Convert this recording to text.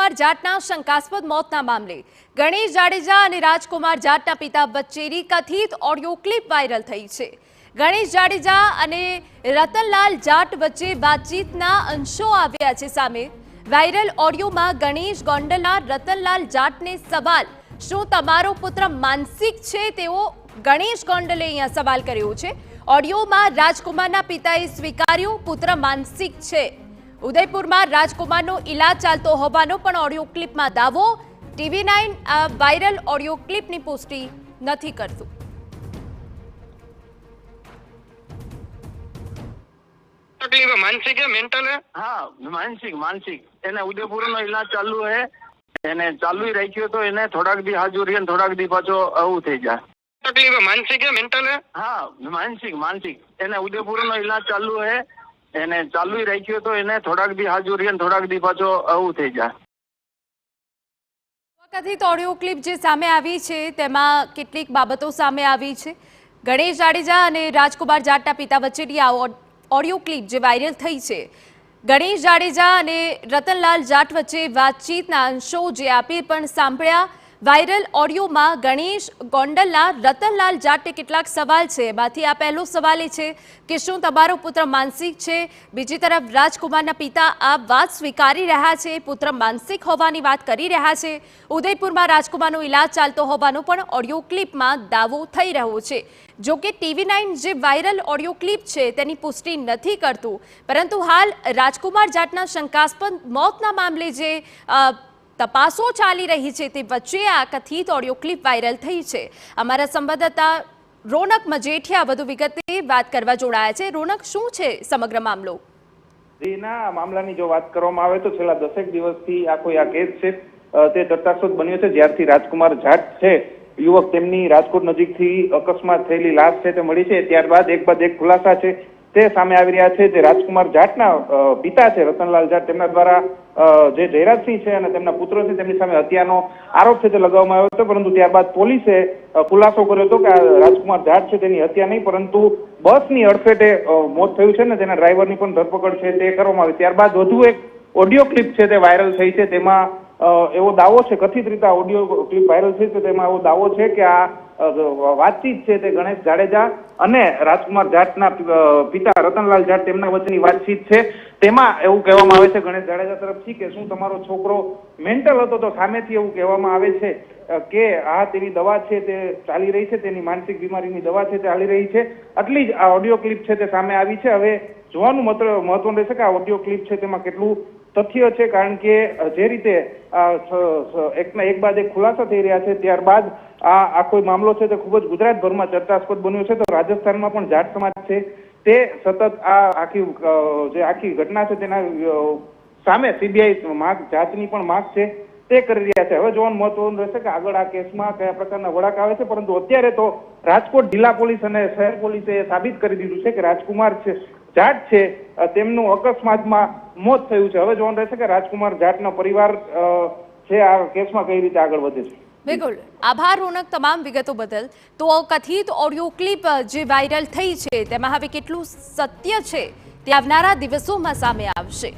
રાજકુમાર જાટના શંકાસ્પદ મોતના મામલે ગણેશ જાડેજા અને રાજકુમાર જાટના પિતા વચ્ચેની કથિત ઓડિયો ક્લિપ વાયરલ થઈ છે। ગણેશ જાડેજા અને રતનલાલ જાટ વચ્ચે વાતચીતના અંશો આવ્યા છે સામે। વાયરલ ઓડિયોમાં ગણેશ ગોંડલના રતનલાલ જાટને સવાલ, શું તમારો પુત્ર માનસિક છે તેવો ગણેશ ગોંડલે અહીંયા સવાલ કર્યો છે। ઓડિયોમાં રાજકુમારના પિતાએ સ્વીકાર્યું, પુત્ર માનસિક છે। ઉદયપુરમાં રાજકુમારનો ઇલાજ ચાલતો હોવાનો પણ ઓડિયો ક્લિપમાં દાવો। TV9 આ વાયરલ ઓડિયો ક્લિપની પુષ્ટિ નથી કરતું। तकलीफ है, मानसिक है, मेंटल है। हाँ, मानसिक एने उदयपुर नो इलाज चालू है। एने चालू ही राख्यो तो एने थोड़ाक दी हाजरी ने थोड़ाक दी पाछो आવું થઈ જાય। तकलीफ है, मानसिक है, मेंटल है। हाँ, मानसिक एने उदयपुर नो इलाज चालू है। एने चालू ही राख्यो तो एने थोड़ाक दी हाजरी ने थोड़ाक दी पाछो आવું થઈ જાય। કથિત ઓડિયો ક્લિપ જે સામે આવી છે તેમાં કેટલીક બાબતો સામે આવી છે। ગણેશ જાડેજા અને રાજકુમાર જાટના પિતા વચ્ચેની આ ઓડિયો ક્લિપ જે વાયરલ થઈ છે। ગણેશ જાડેજા અને રતનલાલ જાટ વચ્ચે વાતચીતના અંશો જે આપે પણ સાંભળ્યા। વાયરલ ઓડિયોમાં ગણેશ ગોંડલના રતનલાલ જાટે કેટલાક સવાલ છે। એમાંથી આ પહેલો સવાલ એ છે કે શું તમારો પુત્ર માનસિક છે। બીજી તરફ રાજકુમારના પિતા આ વાત સ્વીકારી રહ્યા છે, પુત્ર માનસિક હોવાની વાત કરી રહ્યા છે। ઉદયપુરમાં રાજકુમારનો ઇલાજ ચાલતો હોવાનો પણ ઓડિયો ક્લિપમાં દાવો થઈ રહ્યો છે। જો કે TV9 જે વાયરલ ઓડિયો ક્લિપ છે તેની પુષ્ટિ નથી કરતું, પરંતુ હાલ રાજકુમાર જાટના શંકાસ્પદ મોતના મામલે જે તપાસો ચાલી રહી છે તે વચ્ચે આ કથિત ઓડિયો ક્લિપ વાયરલ થઈ છે। અમારા સંવાદદાતા રોનક મજેઠિયા વધુ વિગતે વાત કરવા જોડાયા છે। રોનક, શું છે સમગ્ર મામલો? ના મામલાની જો વાત કરવામાં આવે તો છેલ્લા 10 દિવસથી આ કોઈ આ કેસ છે તે ચર્ચાસ્પદ બન્યો છે। જ્યારથી રાજકુમાર જાટ છે યુવક તેમની રાજકોટ નજીકથી અકસ્માત થયેલી લાશ છે તે મળી છે, ત્યારબાદ એક બાદ એક ખુલાસા છે તે સામે આવી રહ્યા છે। જે રાજકુમાર જાટના પિતા છે રતનલાલ જાટ, તેમના દ્વારા જે જયરાજસિંહ છે અને તેમના પુત્ર છે તેમની સામે હત્યાનો આરોપ છે તે લગાવવામાં આવ્યો હતો, પરંતુ ત્યારબાદ પોલીસે ખુલાસો કર્યો હતો કે રાજકુમાર જાટ છે તેની હત્યા નહીં, પરંતુ બસની અડફેટે મોત થયું છે ને તેના ડ્રાઈવરની પણ ધરપકડ છે તે કરવામાં આવી। ત્યારબાદ વધુ એક ઓડિયો ક્લિપ છે તે વાયરલ થઈ છે। તેમાં એવો દાવો છે, કથિત રીતે ઓડિયો ક્લિપ વાયરલ થઈ છે, તેમાં એવો દાવો છે કે આ વાતચીત છે તે ગણેશ જાડેજા અને રાજકુમાર જાટના પિતા રતનલાલ જાટ તેમના વચ્ચેની વાતચીત છે। તેમાં એવું કહેવામાં આવે છે ગણેશ જાડેજા તરફથી કે શું તમારો છોકરો મેન્ટલ હતો, તો સામેથી એવું કહેવામાં આવે છે કે આ તેની દવા છે તે ચાલી રહી છે, તેની માનસિક બીમારીની દવા છે તે ચાલી રહી છે। આટલી જ આ ઓડિયો ક્લિપ છે તે સામે આવી છે। હવે જોવાનું મહત્વનું રહેશે કે આ ઓડિયો ક્લિપ છે તેમાં કેટલું તથ્ય છે, કારણ કે જે રીતે એકના એક બાદ એક ખુલાસા થઈ રહ્યા છે, ત્યારબાદ આ કોઈ મામલો છે તે ખૂબ જ ગુજરાતભરમાં ચર્ચાસ્પદ બન્યો છે। તો રાજસ્થાનમાં પણ જાટ સમાજ છે તે સતત આ આખી ઘટના છે તેના સામે CBI જાંચની પણ માંગ છે તે કરી રહ્યા છે। હવે જોવાનું મહત્વનું રહેશે કે આગળ આ કેસમાં કયા પ્રકારના વળાંક આવે છે, પરંતુ અત્યારે તો રાજકોટ જિલ્લા પોલીસ અને શહેર પોલીસે સાબિત કરી દીધું છે કે રાજકુમાર છે જાટ છે તેમનું અકસ્માતમાં મોત થયું છે। હવે જોવાનું રહેશે કે રાજકુમાર જાટનો પરિવાર છે આ કેસમાં કઈ રીતે આગળ વધે છે। બિલકુલ, આભાર રોનક તમામ વિગતો બદલ। તો કથિત ઓડિયો ક્લિપ જે વાયરલ થઈ છે તેમાં હવે કેટલું સત્ય છે તે આવનારા દિવસોમાં સામે આવશે।